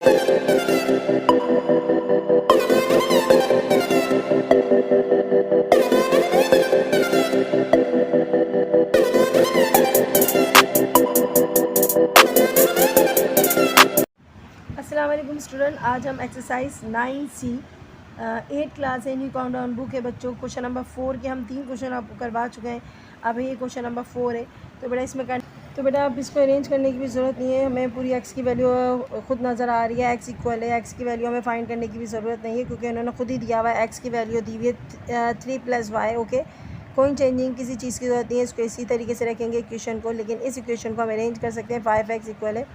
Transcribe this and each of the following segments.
अस्सलाम वालेकुम स्टूडेंट, आज हम एक्सरसाइज 9C 8 क्लास है, न्यू काउंटडाउन बुक है बच्चों। क्वेश्चन नंबर 4 के हम 3 क्वेश्चन आपको करवा चुके हैं। अब ये क्वेश्चन नंबर 4 है। तो बेटा अब इसको अरेंज करने की भी ज़रूरत नहीं है, हमें पूरी एक्स की वैल्यू खुद नज़र आ रही है। एक्स इक्वल है, एक्स की वैल्यू हमें फाइंड करने की भी ज़रूरत नहीं है क्योंकि उन्होंने खुद ही दिया हुआ है। एक्स की वैल्यू दी हुई है 3 + y। ओके, कोई चेंजिंग किसी चीज़ की ज़रूरत नहीं है, इसको इसी तरीके से रखेंगे इक्वेशन को। लेकिन इस इक्वेशन को हम अरेंज कर सकते हैं। 5x इक्वल है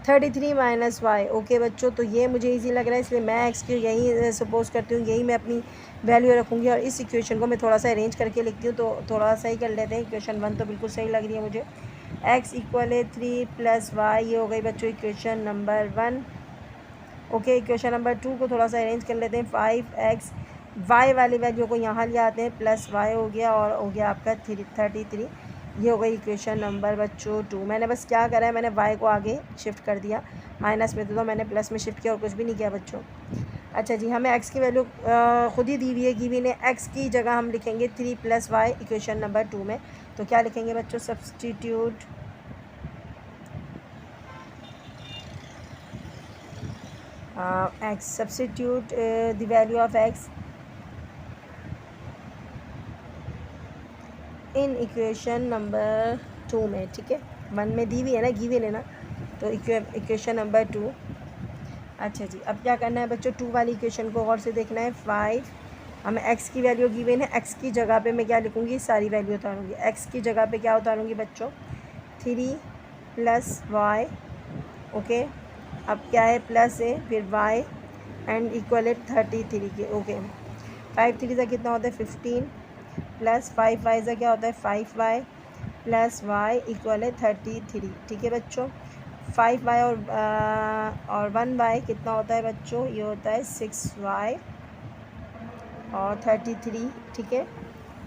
33 - y। ओके बच्चों, तो ये मुझे इजी लग रहा है इसलिए मैं एक्स की यही सपोज करती हूँ, यही मैं अपनी वैल्यू रखूँगी। और इस इक्वेशन को मैं थोड़ा सा अरेंज करके लिखती हूँ, तो थोड़ा सा ही कर लेते हैं। इक्वेशन 1 तो बिल्कुल सही लग रही है मुझे। x इक्वल है 3 + y, ये हो गई बच्चों equation number 1। Okay, equation number 2 को थोड़ा सा अरेंज कर लेते हैं। 5x, y वाली वैल्यू को यहाँ ले आते हैं, प्लस y हो गया और हो गया आपका 33। ये हो गई इक्वेशन नंबर बच्चों 2। मैंने बस क्या करा है, मैंने y को आगे शिफ्ट कर दिया, माइनस में तो मैंने प्लस में शिफ्ट किया और कुछ भी नहीं किया बच्चों। अच्छा जी, हमें x की वैल्यू खुद ही दी हुई है, गिवन है। x की जगह हम लिखेंगे 3 + y इक्वेशन नंबर 2 में। तो क्या लिखेंगे बच्चों, substitute x, substitute the value of x in equation number 2 में। ठीक है, 1 में दी हुई है ना, गिवन है ना, तो इक्वेशन नंबर 2। अच्छा जी, अब क्या करना है बच्चों, 2 वाली इक्वेशन को गौर से देखना है। 5, हमें x की वैल्यू गिवन है, x की जगह पे मैं क्या लिखूँगी, सारी वैल्यू उतारूँगी। x की जगह पे क्या उतारूँगी बच्चों, 3 + y। ओके, अब क्या है, प्लस है, फिर y एंड इक्वल है 33 के। ओके, 5 3 से कितना होता है 15, प्लस 5 y से क्या होता है 5y, प्लस y इक्वल है 33। ठीक है बच्चों, 5y और 1y कितना होता है बच्चों, ये होता है 6y और 33। ठीक है,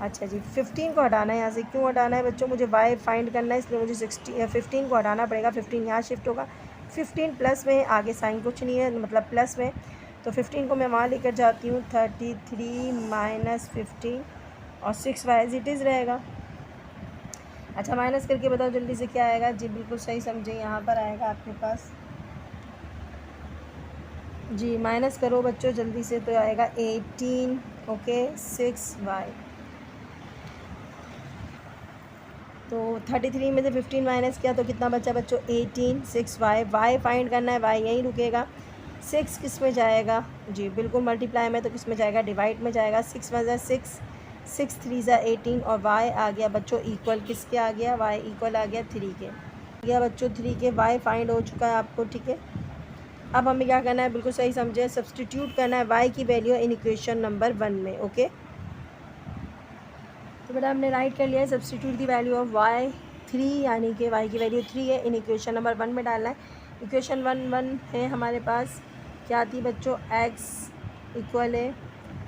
अच्छा जी, 15 को हटाना है यहाँ से। क्यों हटाना है बच्चों, मुझे y फाइंड करना है, इसलिए मुझे 15 को हटाना पड़ेगा। 15 यहाँ शिफ्ट होगा, 15 प्लस में, आगे साइन कुछ नहीं है, मतलब प्लस में, तो 15 को मैं वहाँ लेकर जाती हूँ। 33 - 15 और 6y एज इट इज़ रहेगा। अच्छा, माइनस करके बताओ जल्दी से क्या आएगा जी, बिल्कुल सही समझे, यहाँ पर आएगा आपके पास जी, माइनस करो बच्चों जल्दी से, तो आएगा 18। Okay, 6y। तो 33 में से 15 माइनस किया तो कितना बचा बच्चों, 18। 6y, y फाइंड करना है, y यहीं रुकेगा। 6 किस में जाएगा जी, बिल्कुल मल्टीप्लाई में, तो किस में जाएगा, डिवाइड में जाएगा। 6 + 6, 6 3 = 18 और y आ गया बच्चों इक्वल, किसके आ गया, y इक्वल आ गया 3 के। आ गया बच्चों 3 के, y फाइंड हो चुका है आपको। ठीक है, अब हमें क्या करना है, बिल्कुल सही समझे, सब्सटीट्यूट करना है y की वैल्यू इन इक्वेशन नंबर 1 में। ओके, तो बेटा हमने राइट कर लिया है, substitute the value of y 3, यानी कि y की वैल्यू 3 है, इन इक्वेशन नंबर 1 में डालना है। इक्वेशन 1 है हमारे पास, क्या आती है बच्चों, x इक्वल है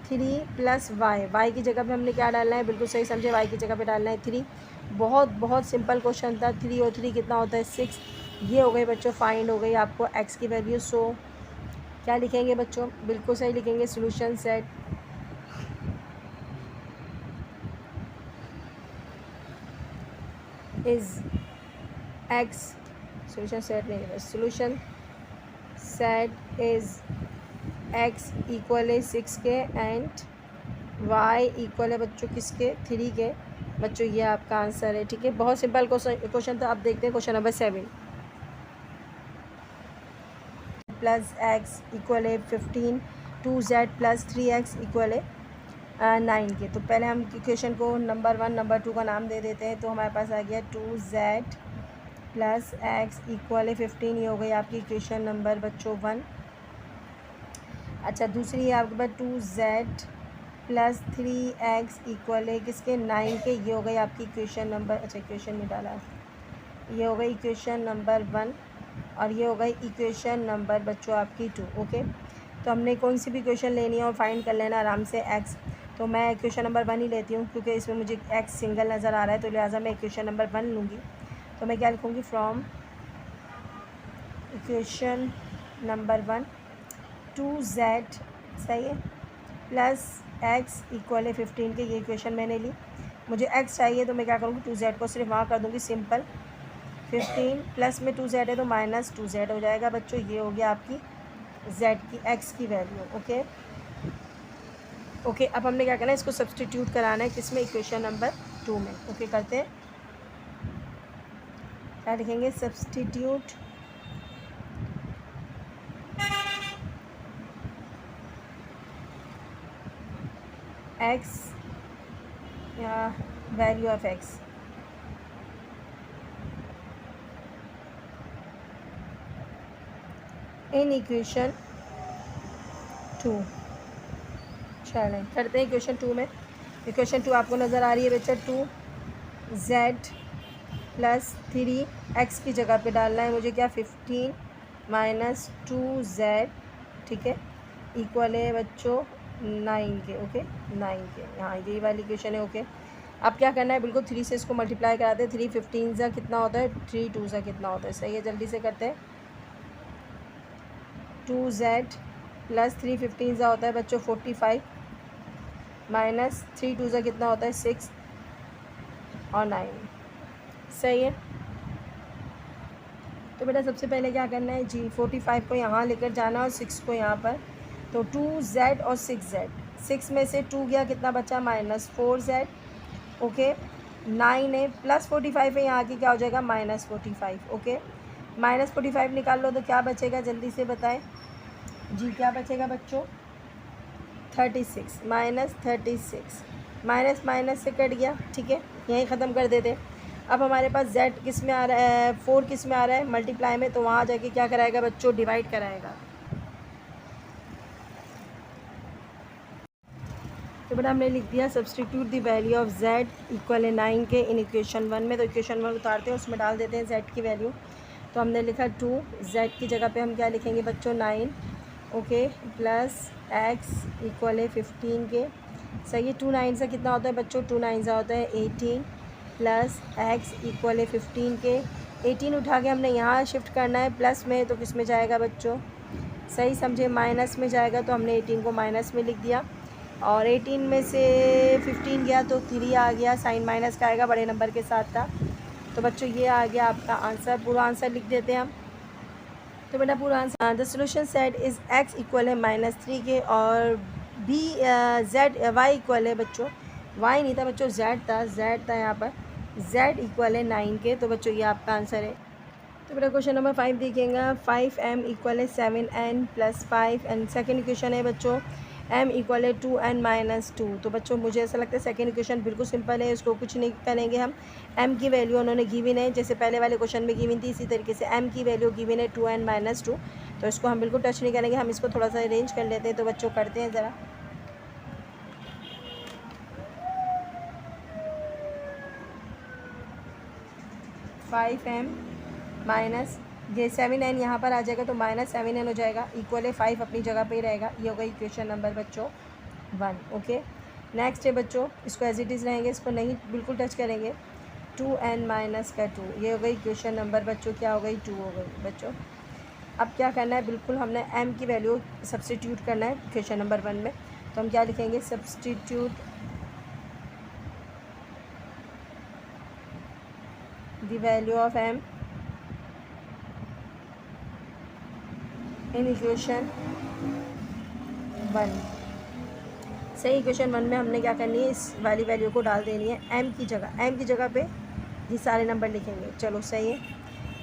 3 + y की जगह पे हमने क्या डालना है, बिल्कुल सही समझे, y की जगह पे डालना है 3। बहुत सिंपल क्वेश्चन था। 3 और 3 कितना होता है 6। ये हो गई बच्चों, फाइंड हो गई आपको x की वैल्यू। सो क्या लिखेंगे बच्चों, बिल्कुल सही लिखेंगे, solution set is x, solution set नहीं है, solution set is x equal है 6 के एंड y इक्वल है बच्चों किसके, 3 के। बच्चों ये आपका आंसर है। ठीक है, बहुत सिंपल क्वेश्चन था। अब देखते हैं question number 7। Plus x equal है 15, 2z + 3x इक्वल है 9 के। तो पहले हम इक्वेशन को नंबर 1 नंबर 2 का नाम दे देते हैं। तो हमारे पास आ गया 2z + x इक्वल है 15, ये हो गई आपकी इक्वेशन नंबर बच्चों 1। अच्छा, दूसरी है आपके पास 2z + 3x इक्वल है किसके, 9 के। ये हो गई आपकी इक्वेशन नंबर, अच्छा इक्वेशन में डाला, ये हो गई इक्वेशन नंबर 1 और ये हो गई इक्वेशन नंबर बच्चों आपकी 2। ओके, तो हमने कोई सी भी इक्वेशन लेनी है और फाइंड कर लेना आराम से x। तो मैं इक्वेशन नंबर 1 ही लेती हूँ क्योंकि इसमें मुझे x सिंगल नज़र आ रहा है, तो लिहाजा मैं इक्वेशन नंबर 1 लूँगी। तो मैं क्या लिखूँगी, फ्रॉम इक्वेशन नंबर 1 2z, सही है, प्लस x इक्वल है 15 के। ये इक्वेशन मैंने ली। मुझे x चाहिए तो मैं क्या करूँगी, 2z को सिर्फ वहाँ कर दूँगी सिंपल। 15 प्लस में 2z है तो माइनस 2z हो जाएगा बच्चों। ये हो गया आपकी z की, x की वैल्यू। ओके ओके, अब हमने क्या करना है, इसको सब्सटीट्यूट कराना है किस में, इक्वेशन नंबर 2 में। ओके करते हैं, क्या लिखेंगे, सब्सटीट्यूट x या value of x in equation 2। चलें करते हैं इक्वेशन 2 में। इक्वेशन 2 आपको नज़र आ रही है बच्चा, 2z प्लस 3x की जगह पे डालना है मुझे क्या, 15 माइनस 2z, ठीक है, इक्वल है बच्चों 9 के। ओके 9 के, हाँ यही वाली इक्वेशन है। ओके अब क्या करना है, बिल्कुल 3 से इसको मल्टीप्लाई कराते हैं। 3 15 सा कितना होता है, 3 2 सा कितना होता है, सही है, जल्दी से करते हैं। 2z प्लस 3 15 सा होता है बच्चों 45, माइनस 3 2 सा कितना होता है 6 और 9, सही है। तो बेटा सबसे पहले क्या करना है जी, 45 को यहाँ लेकर जाना और 6 को यहाँ पर, तो 2z और 6z, 6 में से 2 गया, कितना बचा, माइनस 4z। ओके 9 है प्लस 45 है, यहाँ आके क्या हो जाएगा, माइनस 45। ओके माइनस 45 निकाल लो तो क्या बचेगा, जल्दी से बताएं जी, क्या बचेगा बच्चों, 36, माइनस 36, माइनस माइनस से कट गया, ठीक है, यहीं ख़त्म कर देते। अब हमारे पास z किस में आ रहा है, 4 किस में आ रहा है, मल्टीप्लाई में, तो वहाँ जाके क्या कराएगा बच्चों, डिवाइड कराएगा। तो बेटा हमने लिख दिया substitute the value of z equal है 9 के इन इक्वेशन 1 में। तो इक्वेशन 1 उतारते हैं, उसमें डाल देते हैं z की वैल्यू। तो हमने लिखा 2, z की जगह पे हम क्या लिखेंगे बच्चों, 9। ओके प्लस x इक्वल है 15 के, सही है। 2 9 से कितना होता है बच्चों, 2 9 से होता है 18, प्लस x इक्वल है 15 के। 18 उठा के हमने यहाँ शिफ्ट करना है प्लस में, तो किस में जाएगा बच्चों, सही समझे, माइनस में जाएगा। तो हमने 18 को माइनस में लिख दिया, और 18 में से 15 गया तो 3 आ गया, साइन माइनस का आएगा, बड़े नंबर के साथ था। तो बच्चों ये आ गया आपका आंसर। पूरा आंसर लिख देते हैं हम। तो बेटा पूरा answer, the solution set is x equal है -3 के, और b z y इक्वल है बच्चों, y नहीं था बच्चों, z था यहाँ पर, z इक्वल है 9 के। तो बच्चों ये आपका आंसर है। तो बेटा क्वेश्चन नंबर 5 देखिएगा, 5m इक्वल है 7n plus 5, and second equation है बच्चों m इक्वल है 2n माइनस 2। तो बच्चों मुझे ऐसा लगता है सेकेंड इक्वेशन बिल्कुल सिंपल है, इसको कुछ नहीं करेंगे हम। m की वैल्यू उन्होंने गिवन है, जैसे पहले वाले क्वेश्चन में गिवन थी, इसी तरीके से m की वैल्यू गिवन है 2n माइनस 2। तो इसको हम बिल्कुल टच नहीं करेंगे, हम इसको थोड़ा सा अरेंज कर लेते हैं। तो बच्चों करते हैं ज़रा, m माइनस ये 7n यहाँ पर आ जाएगा, तो माइनस 7n हो जाएगा, इक्वल है 5 अपनी जगह पे ही रहेगा। ये होगा इक्वेशन नंबर बच्चों 1। ओके नेक्स्ट है बच्चों, इसको एज इट इज़ रहेंगे, इसको नहीं बिल्कुल टच करेंगे। 2n माइनस का 2, ये हो गई इक्वेशन नंबर बच्चों, क्या हो गई, 2 हो गई बच्चों। अब क्या करना है, बिल्कुल हमने m की वैल्यू सब्सटीट्यूट करना है इक्वेशन नंबर 1 में। तो हम क्या लिखेंगे, substitute the value of m in equation 1। सही, इक्वेशन 1 में हमने क्या करनी है, इस वाली वैल्यू को डाल देनी है m की जगह पे ये सारे नंबर लिखेंगे। चलो सही है,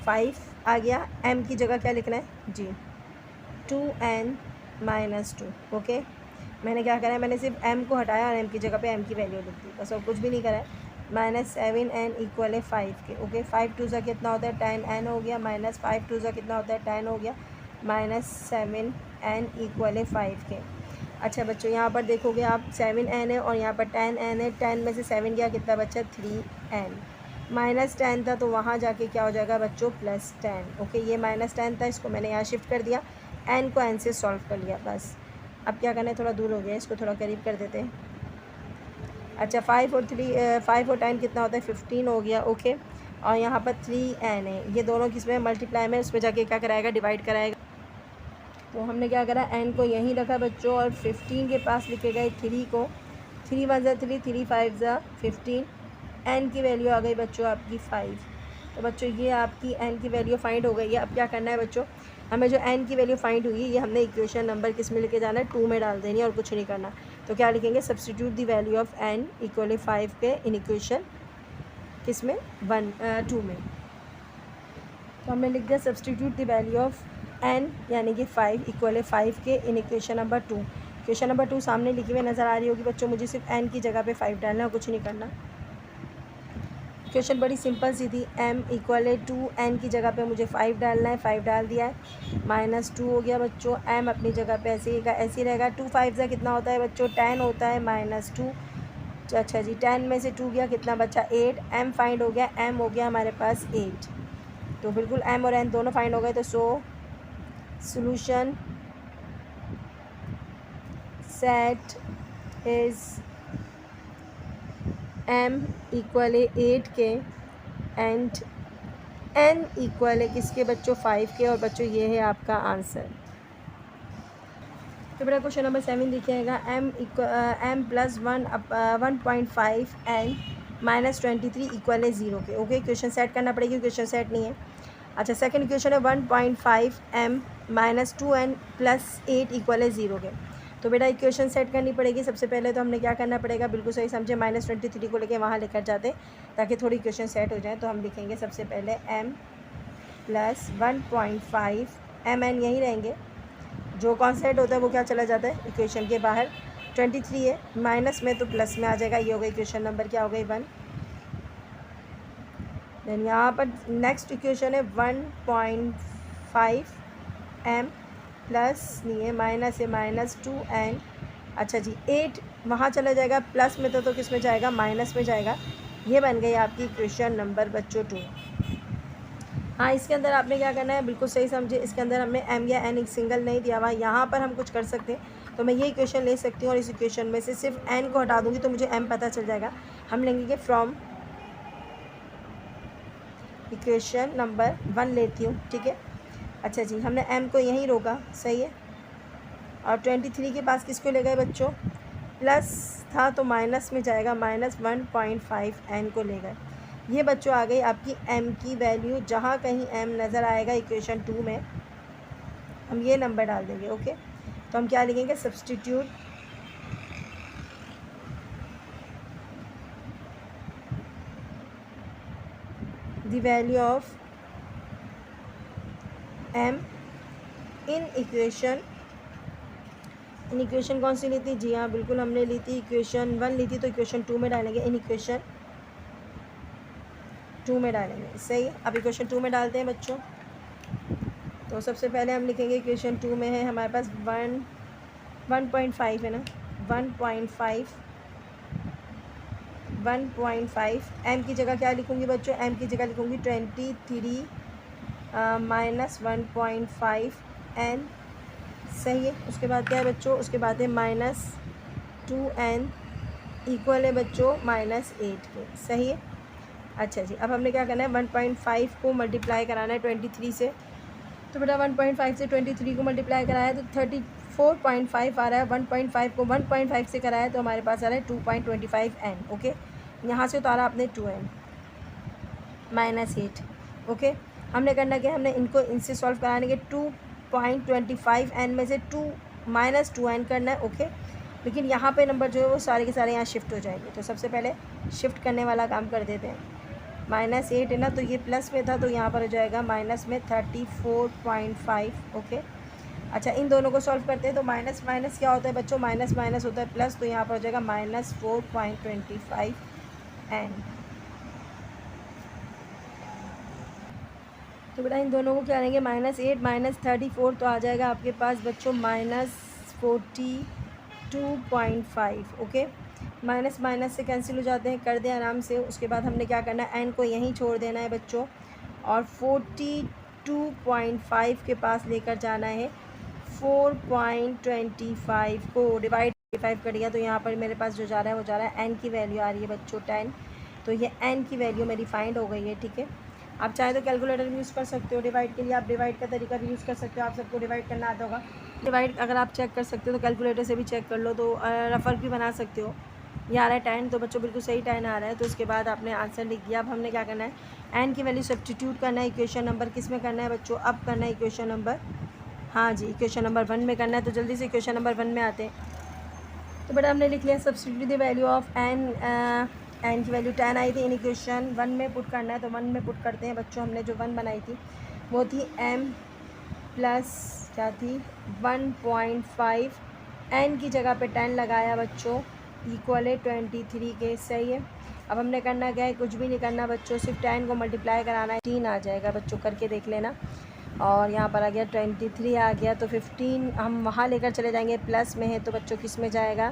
5 आ गया, m की जगह क्या लिखना है जी, 2n माइनस 2। ओके मैंने क्या करा है, मैंने सिर्फ m को हटाया और m की जगह पे m की वैल्यू लिख दी, बस और कुछ भी नहीं करा है। माइनस 7n इक्वल है 5 के। ओके 5 2 सा कितना होता है, 10n हो गया, माइनस 5 2 सा कितना होता है, 10 हो गया, माइनस 7n इक्वल है 5 के। अच्छा बच्चों यहाँ पर देखोगे आप, 7n है और यहाँ पर 10n है, 10 में से 7 गया, कितना बच्चा, 3n, माइनस 10 था तो वहाँ जाके क्या हो जाएगा बच्चों, प्लस 10। ओके ये माइनस 10 था, इसको मैंने यहाँ शिफ्ट कर दिया, n को n से सॉल्व कर लिया बस। अब क्या करना है, थोड़ा दूर हो गया, इसको थोड़ा करीब कर देते हैं। अच्छा 5 और 10 कितना होता है, 15 हो गया। ओके और यहाँ पर 3n है, ये दोनों किस में मल्टीप्लाई में, उसमें जाके क्या कराएगा, डिवाइड कराएगा। तो हमने क्या करा, n को यहीं रखा बच्चों और 15 के पास लिखे गए 3 को, 3 1 ज़ा 3, 3 5 ज़ा 15, n की वैल्यू आ गई बच्चों आपकी 5। तो बच्चों ये आपकी n की वैल्यू फाइंड हो गई है। अब क्या करना है बच्चों, हमें जो n की वैल्यू फाइंड हुई ये हमने इक्वेशन नंबर किस में लेके जाना है, 2 में डाल देनी है और कुछ नहीं करना। तो क्या लिखेंगे, substitute the value of n equal 5 के इन इक्वेशन किस में 2 में। तो हमने लिख दिया substitute the value of n यानी कि 5 इक्वल 5 के in equation number 2। Equation number 2 सामने लिखी हुई नज़र आ रही होगी बच्चों, मुझे सिर्फ n की जगह पे 5 डालना है और कुछ नहीं करना। इक्वेशन बड़ी सिंपल सी थी, m इक्वल 2 n की जगह पे मुझे 5 डालना है, 5 डाल दिया है, -2 हो गया बच्चों। m अपनी जगह पे ऐसे ही रहेगा। 2 5 ज़ा कितना होता है बच्चों, 10 होता है, -2। अच्छा जी, 10 में से 2 गया, कितना बचा 8। m फाइंड हो गया, m हो गया हमारे पास 8। तो बिल्कुल m और n दोनों फाइंड हो गए। तो solution set is m equal 8 के एंड n इक्वल है किसके बच्चों, 5 के। और बच्चों ये है आपका आंसर। तो बेटा क्वेश्चन नंबर 7 देखिएगा, m प्लस 1.5 n -23 इक्वल है 0 के। ओके, क्वेश्चन सेट करना पड़ेगी, क्वेश्चन सेट नहीं है। अच्छा, सेकंड क्वेश्चन है 1.5 m -2n प्लस 8 इक्वल है 0 के। तो बेटा इक्वेशन सेट करनी पड़ेगी। सबसे पहले तो हमने क्या करना पड़ेगा, बिल्कुल सही समझे, -23 को लेके वहाँ लेकर जाते ताकि थोड़ी इक्वेशन सेट हो जाए। तो हम लिखेंगे सबसे पहले m प्लस 1.5 mn यहीं रहेंगे, जो कॉन्सेंट होता है वो क्या चला जाता है इक्वेशन के बाहर। 23 है, माइनस में तो प्लस में आ जाएगा। ये हो गई इक्वेशन नंबर क्या हो गई 1। देन यहाँ पर नेक्स्ट इक्वेशन है 1.5 m प्लस नहीं है, माइनस है, -2n। अच्छा जी, 8 वहाँ चला जाएगा, प्लस में तो किस में जाएगा, माइनस में जाएगा। ये बन गई आपकी इक्वेशन नंबर बच्चों 2। हाँ, इसके अंदर आपने क्या करना है, बिल्कुल सही समझे, इसके अंदर हमने m या n एक सिंगल नहीं दिया हुआ। यहाँ पर हम कुछ कर सकते हैं, तो मैं ये इक्वेशन ले सकती हूँ और इस इक्वेशन में से सिर्फ n को हटा दूँगी तो मुझे m पता चल जाएगा। हम लेंगे कि फ्रॉम इक्वेशन नंबर 1 लेती हूँ, ठीक है। अच्छा जी, हमने m को यहीं रोका, सही है। और 23 के पास किसको ले गए बच्चों, प्लस था तो माइनस में जाएगा, -1.5 n को ले गए। ये बच्चों आ गई आपकी m की वैल्यू। जहाँ कहीं m नज़र आएगा इक्वेशन 2 में हम ये नंबर डाल देंगे। ओके, तो हम क्या लिखेंगे, substitute the value of m in equation कौन सी ली थी, जी हाँ बिल्कुल हमने ली थी इक्वेशन 1 ली थी, तो इक्वेशन 2 में डालेंगे, इन इक्वेशन 2 में डालेंगे। सही, अब इक्वेशन 2 में डालते हैं बच्चों। तो सबसे पहले हम लिखेंगे इक्वेशन 2 में है हमारे पास 1.5 है ना, 1.5 m की जगह क्या लिखूँगी बच्चों, m की जगह लिखूँगी 23 -1.5 n। सही है। उसके बाद क्या है बच्चों, उसके बाद है -2n इक्वल है बच्चों -8 के। सही है। अच्छा जी, अब हमने क्या करना है, 1.5 को मल्टीप्लाई कराना है 23 से। तो बेटा 1.5 से 23 को मल्टीप्लाई कराया तो 34.5 आ रहा है। 1.5 को 1.5 से कराया तो हमारे पास आ रहा है 2.25 n। ओके, यहाँ से उतारा आपने 2n -8। ओके, हमने करना क्या, हमने इनको इनसे सॉल्व कराने के 2.25 n में से -2n करना है। ओके, लेकिन यहाँ पे नंबर जो है वो सारे के सारे यहाँ शिफ्ट हो जाएंगे। तो सबसे पहले शिफ्ट करने वाला काम कर देते हैं। -8 है ना, तो ये प्लस में था तो यहाँ पर हो जाएगा माइनस में 34.5। ओके, अच्छा इन दोनों को सॉल्व करते हैं तो माइनस माइनस क्या होता है बच्चों, माइनस माइनस होता है प्लस, तो यहाँ पर हो जाएगा -4.25 n। तो बेटा इन दोनों को क्या करेंगे, -8 -34 तो आ जाएगा आपके पास बच्चों -42.5। ओके, माइनस माइनस से कैंसिल हो जाते हैं, कर दें आराम से। उसके बाद हमने क्या करना है, n को यहीं छोड़ देना है बच्चों और 42.5 के पास लेकर जाना है 4.25 को डिवाइड 5 कर दिया तो यहाँ पर मेरे पास जो जा रहा है वो जा रहा है n की वैल्यू आ रही है बच्चों 10। तो ये n की वैल्यू मेरी फाइंड हो गई है। ठीक है, आप चाहे तो कैलकुलेटर भी यूज़ कर सकते हो डिवाइड के लिए, आप डिवाइड का तरीका भी यूज़ कर सकते हो। आप सबको डिवाइड करना आता होगा डिवाइड अगर आप चेक कर सकते हो तो कैलकुलेटर से भी चेक कर लो, तो रफर भी बना सकते हो। ये आ रहा है 10, तो बच्चों बिल्कुल सही 10 आ रहा है। तो उसके बाद आपने आंसर लिख दिया। अब हमने क्या करना है, एन की वैल्यू सब्स्टिट्यूट करना है इक्वेशन नंबर किस में करना है बच्चों, अब करना है इक्वेशन नंबर, हाँ जी इक्वेशन नंबर 1 में करना है। तो जल्दी से इक्वेशन नंबर 1 में आते हैं। तो बेटा हमने लिख लिया substitute the value of N, N की वैल्यू 10 आई थी, इन इक्वेशन 1 में पुट करना है। तो 1 में पुट करते हैं बच्चों। हमने जो 1 बनाई थी वो थी m प्लस क्या थी 1.5, एन की जगह पे 10 लगाया बच्चों, इक्वल है 23 के, सही है। अब हमने करना क्या है, कुछ भी नहीं करना बच्चों, सिर्फ 10 को मल्टीप्लाई कराना है, 15 आ जाएगा बच्चों, करके देख लेना। और यहाँ पर आ गया 23 आ गया, तो 15 हम वहाँ लेकर चले जाएंगे, प्लस में है तो बच्चों किस में जाएगा,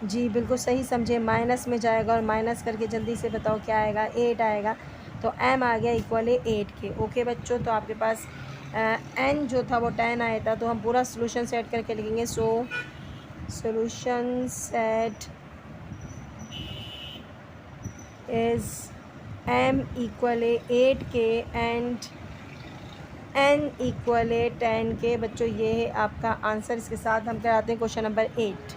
जी बिल्कुल सही समझे, माइनस में जाएगा। और माइनस करके जल्दी से बताओ क्या आएगा, 8 आएगा। तो m आ गया इक्वल है 8 के। ओके बच्चों, तो आपके पास n जो था वो 10 आया था। तो हम पूरा सोल्यूशन सेट करके लिखेंगे। So solution set is m equal है 8 के एंड n इक्वल है 10 के। बच्चों ये है आपका आंसर। इसके साथ हम कराते हैं क्वेश्चन नंबर 8।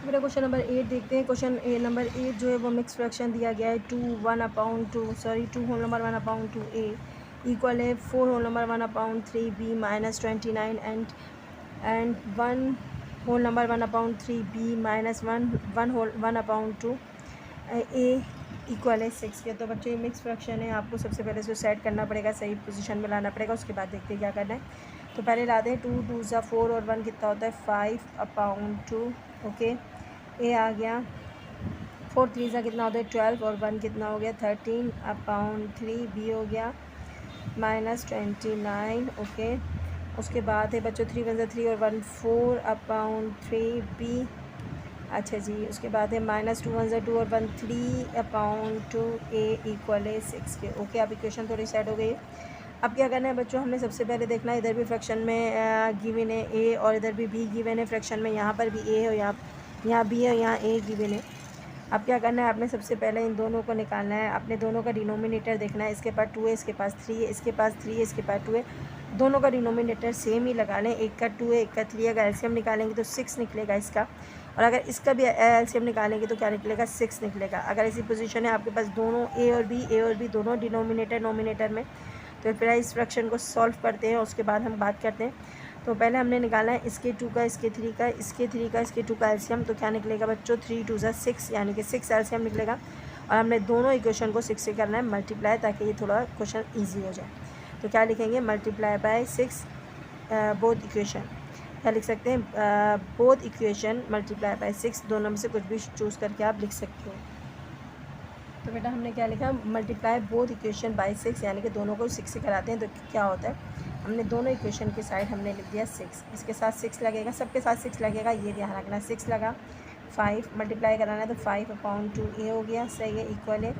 मेरा क्वेश्चन नंबर 8 देखते हैं। क्वेश्चन नंबर 8 जो है वो मिक्स फ्रैक्शन दिया गया है, 2 होल नंबर 1/2 a इक्वल है 4 whole number 1/3 b minus 29 and 1 whole number 1/3 b minus 1 whole 1/2 a equal है 6 के। तो बच्चों ये मिक्स फ्रैक्शन है, आपको सबसे पहले इसको सेट करना पड़ेगा, सही पोजीशन में लाना पड़ेगा। उसके बाद देखते हैं क्या करना है। तो पहले लाते हैं 2 2 ज़ा 4 और 1 कितना होता है 5/2। ओके, ए आ गया, 4 3 ज़ा कितना होता है 12 और 1 कितना हो गया 13/3, बी हो गया माइनस 29। ओके, उसके बाद है बच्चों 3 1 ज़ा 3 और 1 4/3 बी। अच्छा जी, उसके बाद है माइनस 2 1 ज़ा 2 और 1 3/2 ए इक्वल है 6 के। ओके, अब इक्वेशन थोड़ी सेट हो गई है। अब क्या करना है बच्चों, हमने सबसे पहले देखना है, इधर भी फ्रैक्शन में गिवन है ए और इधर भी बी गिवन है फ्रैक्शन में, यहाँ पर भी ए है और यहाँ बी है, यहाँ ए गिवन है। अब क्या करना है, आपने सबसे पहले इन दोनों को निकालना है, अपने दोनों का डिनोमिनेटर देखना है। इसके पास 2 है, इसके पास 3 है, इसके पास 3 है, इसके पास 2 है, दोनों का डिनोमिनेटर सेम ही लगा लें। एक का 2 है, एक का 3 है। अगर एलसीएम निकालेंगे तो 6 निकलेगा इसका, और अगर इसका भी एलसीएम निकालेंगे तो क्या निकलेगा 6 निकलेगा। अगर ऐसी पोजीशन है आपके पास दोनों ए और बी दोनों डिनोमिनेटर नोमिनेटर में, तो फिर इस फ्रैक्शन को सॉल्व करते हैं, उसके बाद हम बात करते हैं। तो पहले हमने निकाला है इसके 2 का, इसके 3 का, इसके 3 का, इसके 2 का एलसीएम। तो क्या निकलेगा बच्चों 3 2 ज़ा 6, यानी कि 6 एलसीएम निकलेगा। और हमने दोनों इक्वेशन को 6 से करना है मल्टीप्लाई, ताकि ये थोड़ा क्वेश्चन ईजी हो जाए। तो क्या लिखेंगे, मल्टीप्लाई बाय 6 बोथ इक्वेशन। क्या लिख सकते हैं, बोथ इक्वेशन मल्टीप्लाई बाय 6, दोनों में से कुछ भी चूज़ करके आप लिख सकते हो। तो बेटा हमने क्या लिखा, मल्टीप्लाई बोथ इक्वेशन बाय 6, यानी कि दोनों को 6 से कराते हैं। तो क्या होता है, हमने दोनों इक्वेशन की साइड हमने लिख दिया 6, इसके साथ 6 लगेगा, सबके साथ 6 लगेगा, ये ध्यान रखना। 6 लगा, 5 मल्टीप्लाई कराना है तो 5/2 ए हो गया, सही है, इक्वल है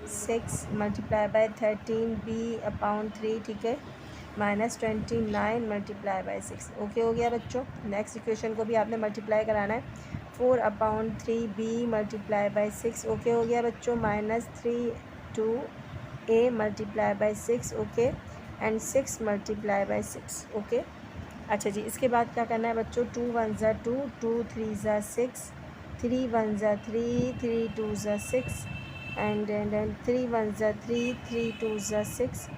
6 मल्टीप्लाई बाय 13 b/3, ठीक है, माइनस 29 मल्टीप्लाई बाय 6। ओके हो गया बच्चों। नेक्स्ट इक्वेशन को भी आपने मल्टीप्लाई कराना है, 4/3 b मल्टीप्लाई बाय 6। ओके हो गया बच्चों, minus 3 2 a multiply by 6। Okay, and 6 multiply by 6। Okay, अच्छा जी, इसके बाद क्या करना है बच्चों, 2 1 ज़ा 2, 2 3 ज़ा 6, 3 1 ज़ा 3, 3 2 ज़ा 6, एंड 3 1 ज़ा 3, 3 2 ज़ा 6,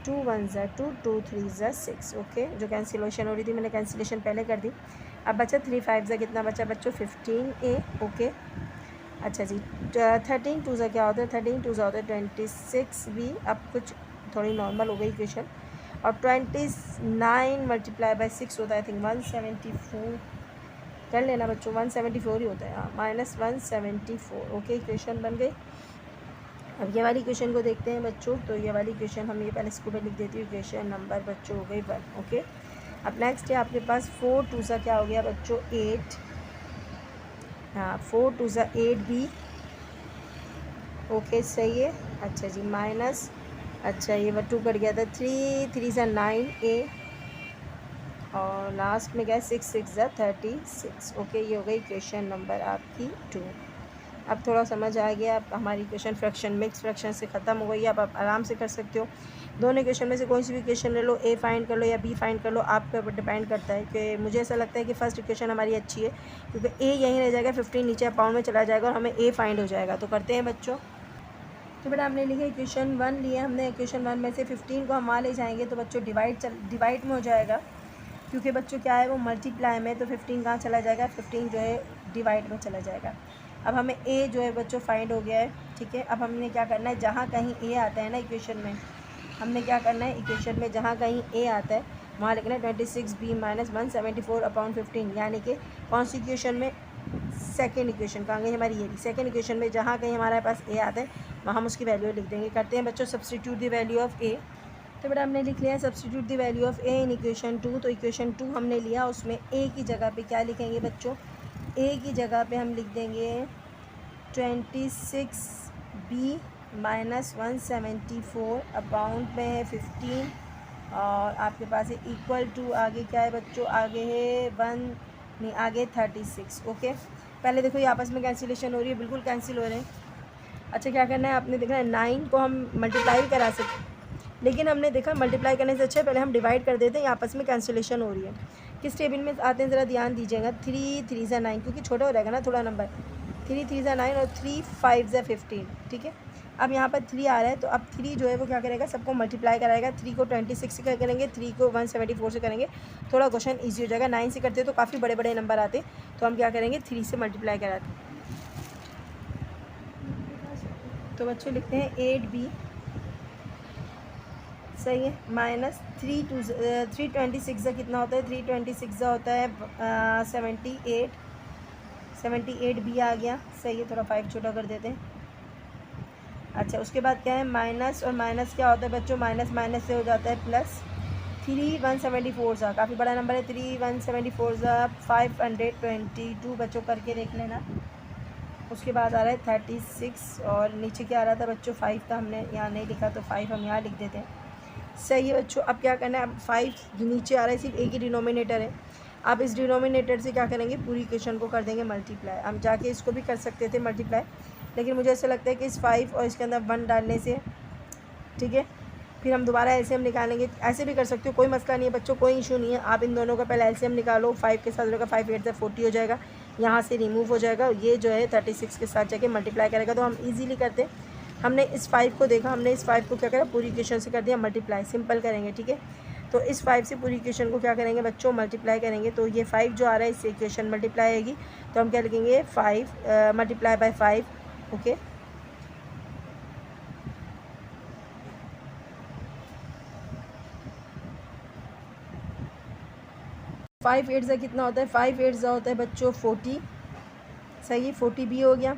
2 1 ज़ा 2, 2 3 ज़ा 6। ओके, जो कैंसिलेशन हो रही थी मैंने कैंसिलेशन पहले कर दी। अब बचा 3 5 ज़ा कितना बचा बच्चों 15 a। ओके, अच्छा जी, 13 2 ज़ा क्या होता है, 13 2 ज़ा होता है 26 भी। अब कुछ थोड़ी नॉर्मल हो गई इक्वेशन। और 29 मल्टीप्लाई बाय 6 होता है, आई थिंक 174, कर लेना बच्चों, 174 ही होता है, हाँ, माइनस 174। ओके, इक्वेशन बन गई। अब ये वाली इक्वेशन को देखते हैं बच्चों। तो ये वाली इक्वेशन हम ये पहले इसको भी लिख देती हूँ, इक्वेशन नंबर बच्चों हो गई 1। ओके, अब नेक्स्ट है आपके पास 4 2 ज़ा क्या हो गया बच्चों 8, हाँ 4 2 ज़ा 8 भी। ओके, सही है, अच्छा जी, माइनस, अच्छा ये 2 कट गया था, 3 3 ज़ा 9 a, और लास्ट में क्या है 6 6 ज़ा 36। ओके, ये हो गई इक्वेशन नंबर आपकी 2। अब थोड़ा समझ आ गया। अब हमारी इक्वेशन फ्रैक्शन मिक्स फ्रैक्शन से ख़त्म हो गई। अब आप आराम से कर सकते हो। दोनों इक्वेशन में से कोई सी भी इक्वेशन ले लो, ए फाइंड कर लो या बी फाइंड कर लो, आप पे डिपेंड करता है। कि मुझे ऐसा लगता है कि फ़र्स्ट इक्वेशन हमारी अच्छी है, क्योंकि ए यहीं रह जाएगा, 15 नीचे अपाउंड में चला जाएगा और हमें ए फाइंड हो जाएगा। तो करते हैं बच्चों। तो बेटा हमने लिखा इक्वेशन 1 लिया हमने। इक्वेशन 1 में से 15 को हम वहाँ ले जाएंगे तो बच्चों डिवाइड में हो जाएगा, क्योंकि बच्चों क्या है वो मल्टीप्लाई में, तो 15 कहाँ चला जाएगा, 15 जो है डिवाइड में चला जाएगा। अब हमें ए जो है बच्चों फाइंड हो गया है, ठीक है। अब हमने क्या करना है, जहाँ कहीं ए आता है ना इक्वेशन में, हमने क्या करना है, इक्वेशन में जहाँ कहीं ए आता है वहाँ लिखना है 26b माइनस 174 अपॉन 15, यानी कि कौन सी इक्वेशन में, सेकेंड इक्वेशन कहाँ गई हमारी, ये सेकेंड इक्वेशन में जहाँ कहीं हमारे पास ए आता है वहाँ हम उसकी वैल्यू लिख देंगे। करते हैं बच्चों सब्स्टिट्यूट द वैल्यू ऑफ ए। तो बेटा हमने लिख लिया है substitute the value of A in equation 2। तो इक्वेशन 2 हमने लिया, उसमें ए की जगह पे क्या लिखेंगे बच्चों, ए की जगह पे हम लिख देंगे 26b माइनस 174 अपाउंड में है 15, और आपके पास है इक्वल टू, आगे क्या है बच्चों, आगे है 1 नहीं, आगे 36। ओके, पहले देखो ये आपस में कैंसिलेशन हो रही है, बिल्कुल कैंसिल हो रहे हैं। अच्छा क्या करना है, आपने देखा है 9 को हम मल्टीप्लाई करा सकते, लेकिन हमने देखा मल्टीप्लाई करने से अच्छा पहले हम डिवाइड कर देते हैं, ये आपस में कैंसिलेशन हो रही है। किस टेबल में आते हैं ज़रा ध्यान दीजिएगा, 3 3 ज़ा 9, क्योंकि छोटा हो रहेगा ना थोड़ा नंबर, 3 3 ज़ा 9 और 3 5 ज़ा 15, ठीक है। अब यहाँ पर 3 आ रहा है, तो अब 3 जो है वो क्या करेगा, सबको मल्टीप्लाई कराएगा। 3 को 26 से करेंगे, 3 को 174 से करेंगे, थोड़ा क्वेश्चन ईजी हो जाएगा। 9 से करते तो काफ़ी बड़े बड़े नंबर आते, तो हम क्या करेंगे 3 से मल्टीप्लाई कराते। तो बच्चों लिखते हैं 8b, सही है, माइनस 326 का कितना होता है, 326 का होता है 78b आ गया, सही है। थोड़ा 5 छोटा कर देते हैं। अच्छा उसके बाद क्या है, माइनस, और माइनस क्या होता है बच्चों, माइनस माइनस से हो जाता है प्लस। 3 174 सा काफ़ी बड़ा नंबर है, 3 174 सा 522 बच्चों करके देख लेना। उसके बाद आ रहा है 36, और नीचे क्या आ रहा था बच्चों, 5 था, हमने यहाँ नहीं लिखा तो 5 हम यहाँ लिख देते हैं, सही है बच्चों। अब क्या करना है, अब 5 नीचे आ रहा है, सिर्फ एक ही डिनोमिनेटर है। आप इस डिनोमिनेटर से क्या करेंगे, पूरी इक्वेशन को कर देंगे मल्टीप्लाई। हम जाके इसको भी कर सकते थे मल्टीप्लाई, लेकिन मुझे ऐसा लगता है कि इस 5 और इसके अंदर 1 डालने से, ठीक है, फिर हम दोबारा एलसीएम निकालेंगे। ऐसे भी कर सकते हो, कोई मसला नहीं है बच्चों, कोई इशू नहीं है। आप इन दोनों का पहले एलसीएम निकालो, 5 के साथ होगा 5 8 से 40 हो जाएगा, यहाँ से रिमूव हो जाएगा, ये जो है 36 के साथ जाके मल्टीप्लाई करेगा। तो हम इजीली करते हैं, हमने इस 5 को देखा, हमने इस 5 को क्या करा, पूरी इक्वेशन से कर दिया मल्टीप्लाई, सिंपल करेंगे, ठीक है। तो इस 5 से पूरी इक्वेशन को क्या करेंगे बच्चों, मल्टीप्लाई करेंगे। तो ये 5 जो आ रहा है इससे इक्वेशन मल्टीप्लाई आएगी, तो हम क्या लिखेंगे 5 मल्टीप्लाई बाय 5, ओके। 5 8 कितना होता है, 5 8 होता है बच्चों 40, सही है, 40b हो गया।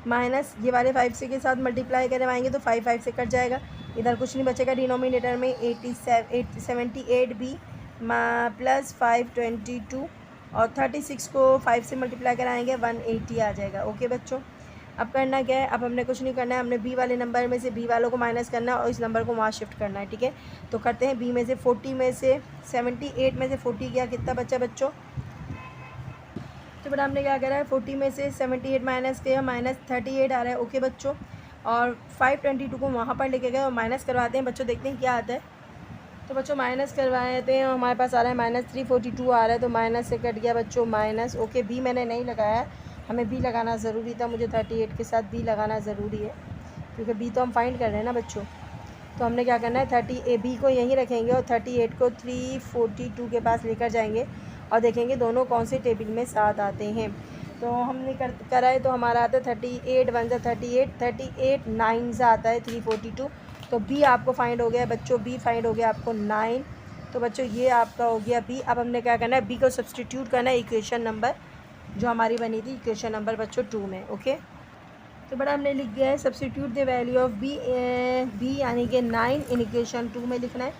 माइनस ये वाले 5 से के साथ मल्टीप्लाई करवाएंगे तो 5 5 से कट जाएगा, इधर कुछ नहीं बचेगा डिनोमिनेटर में। 78b प्लस 522, और 36 को 5 से मल्टीप्लाई कराएंगे 180 आ जाएगा, ओके बच्चों। अब करना क्या है, अब हमने कुछ नहीं करना है, हमने बी वाले नंबर में से बी वालों को माइनस करना है और इस नंबर को वहाँ शिफ्ट करना है, ठीक है। तो करते हैं, बी में से 40 में से 78 में से 40 गया, कितना बच्चा बच्चों, तो बेटा हमने क्या करा है, 40 में से 78 माइनस किया, माइनस 38 आ रहा है, ओके बच्चों। और 522 को वहाँ पर लेके गए और माइनस करवाते हैं बच्चों, देखते हैं क्या आता है। तो बच्चों माइनस करवाते हैं, हमारे पास आ रहा है माइनस 342 आ रहा है, तो माइनस से कट गया बच्चों माइनस, ओके। बी मैंने नहीं लगाया, हमें बी लगाना ज़रूरी था, मुझे 38 के साथ बी लगाना ज़रूरी है, क्योंकि बी तो हम फाइंड कर रहे हैं ना बच्चों। तो हमने क्या करना है, 30 बी को यहीं रखेंगे और 38 को 342 के पास लेकर जाएंगे और देखेंगे दोनों कौन से टेबल में साथ आते हैं। तो हमने करा है, तो हमारा आता है 38 1 ज़ा 38, 38 9 ज़ा आता है 342। तो बी आपको फाइंड हो गया बच्चों, बी फाइंड हो गया आपको 9। तो बच्चों ये आपका हो गया बी। अब हमने क्या करना है, बी को सब्सटीट्यूट करना है इक्वेशन नंबर जो हमारी बनी थी, इक्वेशन नंबर बच्चों 2 में, ओके। तो बड़ा हमने लिख गया है substitute the value of B यानी कि 9 इन इक्वेशन 2 में लिखना है।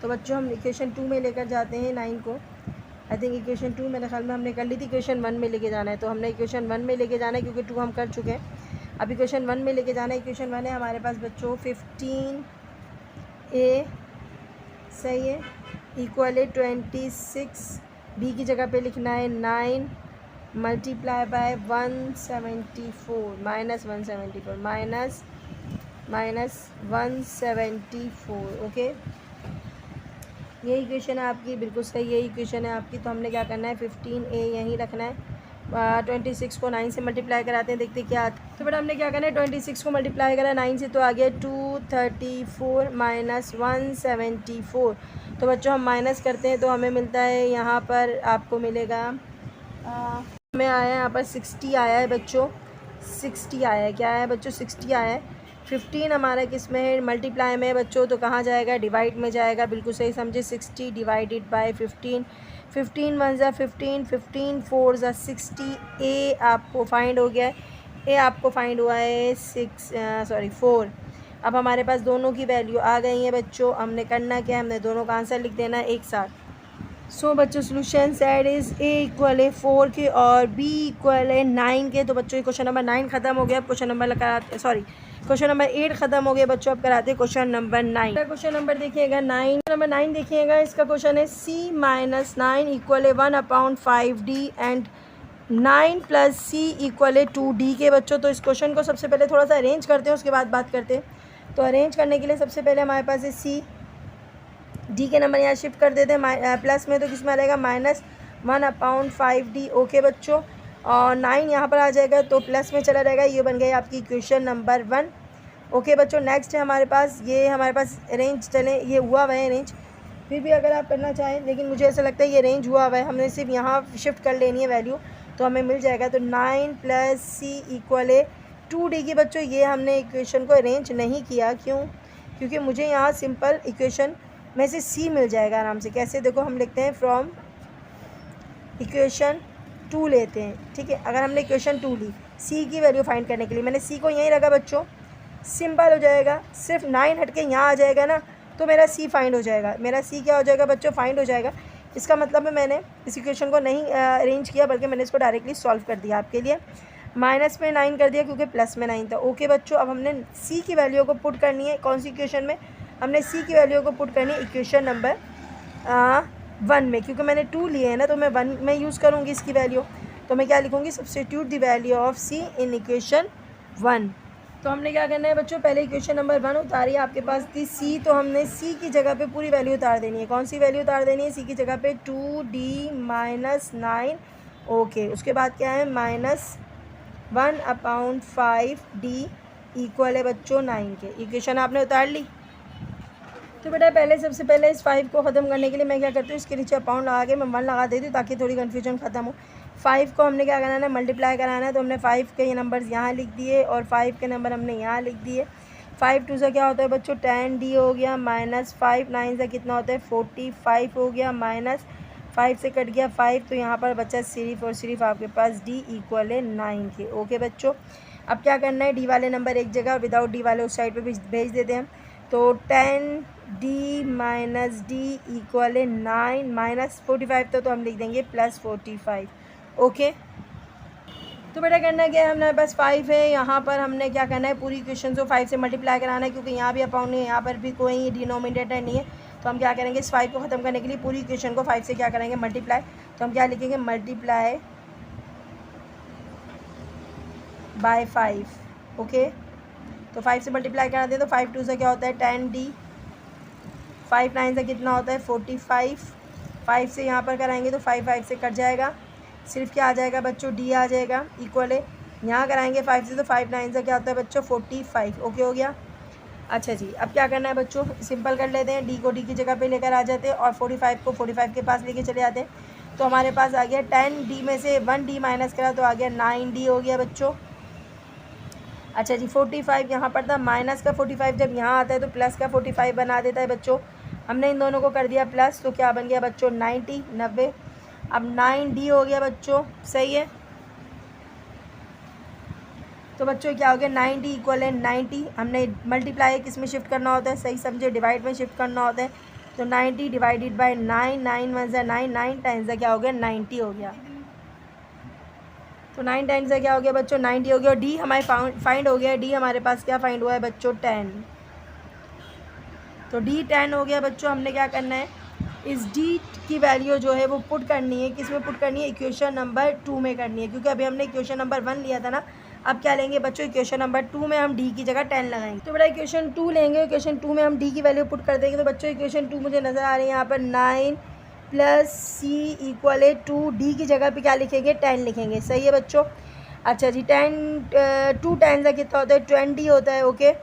तो बच्चों हम इक्वेशन 2 में लेकर जाते हैं 9 को। आई थिंक इक्वेशन 2 मेरे ख्याल में हमने कर ली थी, इक्वेशन 1 में लेके जाना है, तो हमने इक्वेशन 1 में लेके जाना है क्योंकि 2 हम कर चुके हैं। अब इक्वेशन 1 में लेके जाना है, इक्वेशन 1 है हमारे पास बच्चों 15a, सही है, इक्वल है 26, बी की जगह पे लिखना है 9 multiply by 174 minus 174 minus 174। Okay, ये इक्वेशन है आपकी, बिल्कुल सही ये इक्वेशन है आपकी। तो हमने क्या करना है, 15a यहीं रखना है। 26 को 9 से मल्टीप्लाई कराते हैं, देखते क्या आता है। तो बेटा हमने क्या करना है, 26 को मल्टीप्लाई करा 9 से, तो आ गया 234 माइनस 174। तो बच्चों हम माइनस करते हैं तो हमें मिलता है यहाँ पर, आपको मिलेगा हमें आया है यहाँ पर 60 आया है बच्चों, 60 आया है। क्या आया है बच्चों, 60 आया है। 15 हमारा किस में है, मल्टीप्लाई में है बच्चों, तो कहाँ जाएगा, डिवाइड में जाएगा। बिल्कुल सही समझे, 60 डिवाइडेड बाय 15, 15 1 ज़ा 15, 15 4 ज़ा 60। ए आपको फाइंड हो गया है, ए आपको फाइंड हुआ है 4। अब हमारे पास दोनों की वैल्यू आ गई है बच्चों। हमने करना क्या है, हमने दोनों का आंसर लिख देना है एक साथ। सो बच्चों solution set is a equal है 4 के और बी इक्वल है 9 के। तो बच्चों क्वेश्चन नंबर 9 ख़त्म हो गया। अब क्वेश्चन नंबर लगाते, सॉरी क्वेश्चन नंबर 8 ख़त्म हो गया बच्चों। अब कराते हैं क्वेश्चन नंबर 9। क्वेश्चन नंबर देखिएगा 9, नंबर 9 देखिएगा। इसका क्वेश्चन है c माइनस 9 इक्वल है 1/5d and 9 plus C equal है 2d के बच्चों। तो इस क्वेश्चन को सबसे पहले थोड़ा सा अरेंज करते हैं, उसके बाद बात करते हैं। तो अरेंज करने के लिए सबसे पहले हमारे पास है सी, डी के नंबर यहाँ शिफ्ट कर देते हैं प्लस में, तो किस में आ जाएगा -1/5d। ओके बच्चों, और 9 यहाँ पर आ जाएगा तो प्लस में चला रहेगा। ये बन गया आपकी इक्वेशन नंबर 1। ओके बच्चों, नेक्स्ट है हमारे पास, ये हमारे पास अरेंज चले, ये हुआ हुआ है अरेंज, फिर भी अगर आप करना चाहें, लेकिन मुझे ऐसा लगता है ये अरेंज हुआ हुआ है, हमने सिर्फ यहाँ शिफ्ट कर लेनी है वैल्यू, तो हमें मिल जाएगा। तो 9 प्लस सी इक्वल है 2d की बच्चों। ये हमने इक्वेशन को अरेंज नहीं किया, क्यों, क्योंकि मुझे यहाँ सिंपल इक्वेशन में से सी मिल जाएगा आराम से। कैसे, देखो हम लिखते हैं फ्रॉम इक्वेशन 2 लेते हैं, ठीक है। अगर हमने इक्वेशन 2 ली सी की वैल्यू फाइंड करने के लिए, मैंने सी को यहीं रखा बच्चों, सिंपल हो जाएगा। सिर्फ 9 हट के यहाँ आ जाएगा ना, तो मेरा सी फाइंड हो जाएगा। मेरा सी क्या हो जाएगा बच्चों, फाइंड हो जाएगा। इसका मतलब है मैंने इस इक्वेशन को नहीं अरेंज किया, बल्कि मैंने इसको डायरेक्टली सॉल्व कर दिया आपके लिए। माइनस में 9 कर दिया क्योंकि प्लस में 9 था। ओके बच्चों, अब हमने सी की वैल्यू को पुट करनी है। कौन सी इक्वेशन में, हमने सी की वैल्यू को पुट करनी है इक्वेशन नंबर 1 में, क्योंकि मैंने 2 लिए हैं ना, तो मैं 1 में यूज़ करूँगी इसकी वैल्यू। तो मैं क्या लिखूँगी, substitute the value of C in equation 1। तो हमने क्या करना है बच्चों, पहले इक्वेशन नंबर 1 उतारी, आपके पास थी सी, तो हमने सी की जगह पे पूरी वैल्यू उतार देनी है। कौन सी वैल्यू उतार देनी है, सी की जगह पे 2d माइनस 9। ओके, उसके बाद क्या है, -1/5d इक्वल है बच्चों 9 के। इक्वेशन आपने उतार ली। तो बेटा पहले सबसे पहले इस 5 को ख़त्म करने के लिए मैं क्या करती हूँ, इसके नीचे अपाउंड लगा के मैं 1 लगा देती हूँ, ताकि थोड़ी कन्फ्यूजन ख़त्म हो। 5 को हमने क्या कराना है, मल्टीप्लाई कराना है। तो हमने 5 के ये नंबर्स यहाँ लिख दिए और 5 के नंबर हमने यहाँ लिख दिए। 5 2 से क्या होता है बच्चों, 10d हो गया, -5 9 से कितना होता है, 45 हो गया, -5 से कट गया 5, तो यहाँ पर बचा सिर्फ और सिर्फ आपके पास d इक्वल है 9 के। ओके बच्चों, अब क्या करना है, डी वाले नंबर एक जगह और विदाउट डी वाले उस साइड पे भेज देते हैं। तो 10d माइनस डी इक्वल है 9, -45 तो हम लिख देंगे +45। ओके, तो बेटा करना क्या है, हमारे पास 5 है, यहाँ पर हमने क्या करना है, पूरी इक्वेशन को 5 से मल्टीप्लाई कराना है, क्योंकि यहाँ भी अपाउंड नहीं है, यहाँ पर भी कोई डिनोमिनेटर नहीं है। तो हम क्या करेंगे, इस 5 को ख़त्म करने के लिए पूरी इक्वेशन को 5 से क्या करेंगे, मल्टीप्लाई। तो हम क्या लिखेंगे, मल्टीप्लाई बाय 5। ओके, तो 5 से मल्टीप्लाई करा दें तो 5 2 से क्या होता है, 10d, 5 9 से कितना होता है, 45। 5 से यहाँ पर कराएंगे तो 5 5 से कट जाएगा, सिर्फ क्या आ जाएगा बच्चों, d आ जाएगा इक्वल है। यहाँ कराएंगे 5 से तो 5 9 से क्या होता है बच्चों, 45। ओके हो गया। अच्छा जी, अब क्या करना है बच्चों, सिंपल कर लेते हैं, d को d की जगह पे लेकर आ जाते हैं और 45 को 45 के पास लेके चले जाते हैं। तो हमारे पास आ गया 10d में से 1d माइनस करा तो आ गया 9d हो गया बच्चों। अच्छा जी, 45 यहाँ पर था, माइनस का 45 जब यहाँ आता है तो प्लस का 45 बना देता है बच्चों। हमने इन दोनों को कर दिया प्लस, तो क्या बन गया बच्चों, 90। अब 9d हो गया बच्चों, सही है। तो बच्चों क्या हो गया, 9d इक्वल है 90। हमने मल्टीप्लाई किस में शिफ्ट करना होता है, सही समझे, डिवाइड में शिफ्ट करना होता है। तो 90 डिवाइडेड बाय 9, 9 1 ज़ा 9, 9 टाइम्स ज़ा क्या हो गया, 90 हो गया। तो 9 टाइम्स ज़ा क्या हो गया बच्चों, 90 हो गया। और डी हमारे फाइंड हो गया, डी हमारे पास क्या फाइंड हुआ है बच्चों, 10। तो डी 10 हो गया बच्चों। हमने क्या करना है, इस डी की वैल्यू जो है वो पुट करनी है, किस में पुट करनी है, इक्वेशन नंबर 2 में करनी है, क्योंकि अभी हमने इक्वेशन नंबर 1 लिया था ना। अब क्या लेंगे बच्चों, इक्वेशन नंबर 2 में हम डी की जगह 10 लगाएंगे। तो बेटा इक्वेशन 2 लेंगे, इक्वेशन 2 में हम डी की वैल्यू पुट कर देंगे। तो बच्चों इक्वेशन 2 मुझे नज़र आ रही है यहाँ पर 9 + C = 2, डी की जगह पे क्या लिखेंगे, 10 लिखेंगे। सही है बच्चों। अच्छा जी, 2 10 का कितना होता है, 20 होता है। ओके,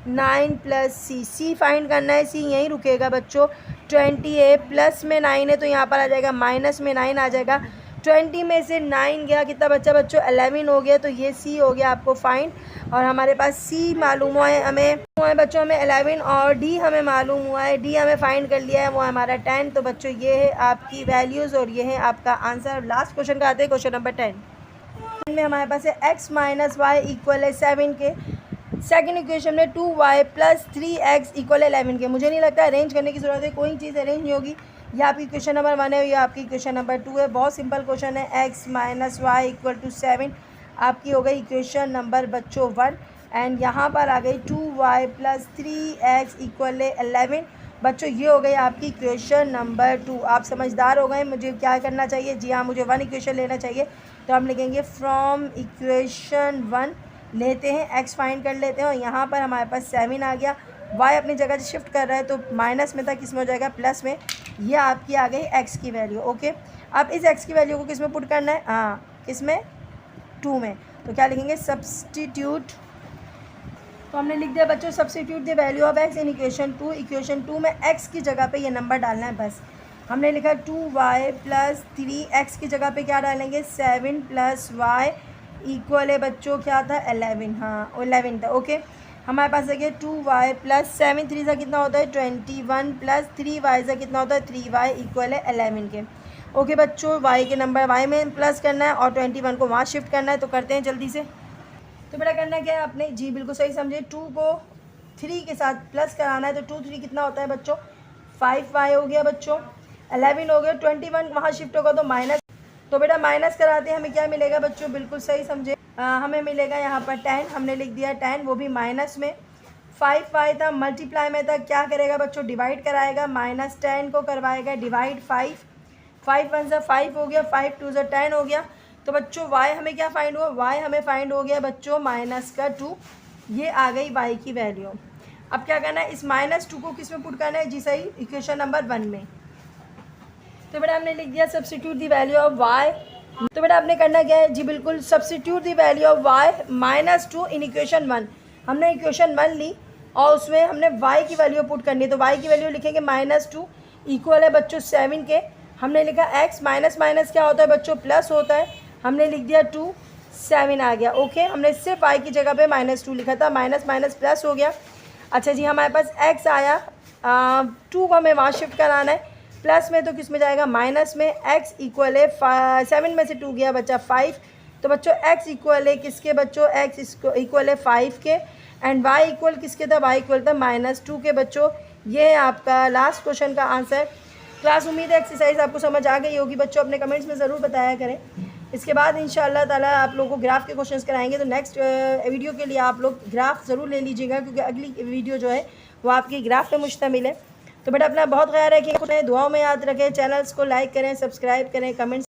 9 + C फाइंड करना है, C यहीं रुकेगा बच्चों। 20 है, प्लस में 9 है तो यहाँ पर आ जाएगा, माइनस में 9 आ जाएगा। 20 में से 9 गया, कितना बच्चा बच्चों, 11 हो गया। तो ये C हो गया आपको फाइंड, और हमारे पास C मालूम हुआ है हमें बच्चों, हमें 11, और D हमें मालूम हुआ है, D हमें फाइंड कर लिया है, वो हमारा 10। तो बच्चों ये है आपकी वैल्यूज़ और ये है आपका आंसर। लास्ट क्वेश्चन का आते हैं, क्वेश्चन नंबर 10 में हमारे पास है x - y = 7 के। सेकंड इक्वेशन में 2y + 3x = 11 के। मुझे नहीं लगता अरेंज करने की ज़रूरत है, कोई चीज़ अरेंज नहीं होगी। ये आपकी क्वेश्चन नंबर 1 है, ये आपकी क्वेश्चन नंबर 2 है। बहुत सिंपल क्वेश्चन है। x - y = 7 आपकी हो गई इक्वेशन नंबर बच्चों 1, एंड यहाँ पर आ गई 2y + 3x = 11 बच्चों, ये हो गई आपकी इक्वेशन नंबर 2। आप समझदार हो गए। मुझे क्या करना चाहिए, जी हाँ, मुझे 1 इक्वेशन लेना चाहिए। तो हम लिखेंगे फ्रॉम इक्वेशन 1 लेते हैं, x फाइंड कर लेते हैं, और यहाँ पर हमारे पास 7 आ गया। y अपनी जगह शिफ्ट कर रहा है तो माइनस में था, किस में हो जाएगा, प्लस में। ये आपकी आ गई x की वैल्यू। ओके, अब इस x की वैल्यू को किस में पुट करना है, हाँ, किस में, 2 में। तो क्या लिखेंगे, सब्सटीट्यूट। तो हमने लिख दिया बच्चों, substitute the value of x in equation 2। Equation 2 में x की जगह पे ये नंबर डालना है बस। हमने लिखा 2y + 3x की जगह पे क्या डालेंगे, 7 + y = बच्चों क्या था, 11। हाँ, 11 था। ओके, हमारे पास देखिए 2y + 7 3 से कितना होता है, 21 + 3y से कितना होता है, 3y = 11 के। ओके बच्चों, y के नंबर y में प्लस करना है और 21 को वहाँ शिफ्ट करना है। तो करते हैं जल्दी से। तो बेटा करना क्या है आपने, जी बिल्कुल सही समझे, 2 को 3 के साथ प्लस कराना है। तो 2 3 कितना होता है बच्चों, 5y हो गया बच्चों, 11 हो गया, 21 वहाँ शिफ्ट होगा तो माइनस। तो बेटा माइनस कराते हैं, हमें क्या मिलेगा बच्चों, बिल्कुल सही समझे, हमें मिलेगा यहाँ पर 10। हमने लिख दिया 10, वो भी माइनस में। 5y था, मल्टीप्लाई में था, क्या करेगा बच्चों, डिवाइड कराएगा, -10 को करवाएगा डिवाइड 5। 5 1 से 5 हो गया, 5 2 से 10 हो गया। तो बच्चों y हमें क्या फाइंड हुआ, y हमें फाइंड हो गया बच्चों -2। ये आ गई y की वैल्यू। अब क्या करना है, इस -2 को किस में पुट करना है, जी सही, इक्वेशन नंबर 1 में। तो बेटा हमने लिख दिया substitute the value of y। तो बेटा आपने करना क्या है, जी बिल्कुल, substitute the value of y -2 in equation 1। हमने इक्वेशन 1 ली और उसमें हमने y की वैल्यू पुट करनी है। तो y की वैल्यू लिखेंगे -2 इक्वल है बच्चों 7 के। हमने लिखा x माइनस माइनस क्या होता है बच्चों, प्लस होता है। हमने लिख दिया 2, 7 आ गया। ओके, हमने सिर्फ y की जगह पे -2 लिखा था, माइनस माइनस प्लस हो गया। अच्छा जी, हमारे पास x आया, 2 को हमें वहाँ शिफ्ट कराना है, प्लस में तो किस में जाएगा, माइनस में। x इक्वल है 7 में से 2 गया बच्चा 5। तो बच्चों x इक्वल है किसके बच्चों, x इक्वल है 5 के, एंड y इक्वल किसके था, y इक्वल था -2 के बच्चों। ये है आपका लास्ट क्वेश्चन का आंसर। क्लास, उम्मीद है एक्सरसाइज आपको समझ आ गई होगी बच्चों, अपने कमेंट्स में ज़रूर बताया करें। इसके बाद इंशाअल्लाह ताला आप लोगों को ग्राफ के क्वेश्चंस कराएंगे। तो नेक्स्ट वीडियो के लिए आप लोग ग्राफ ज़रूर ले लीजिएगा, क्योंकि अगली वीडियो जो है वो आपकी ग्राफ पे मुश्तमिल है। तो बेटा अपना बहुत ख्याल रखिए, दुआओं में याद रखें, चैनल्स को लाइक करें, सब्सक्राइब करें, कमेंट्स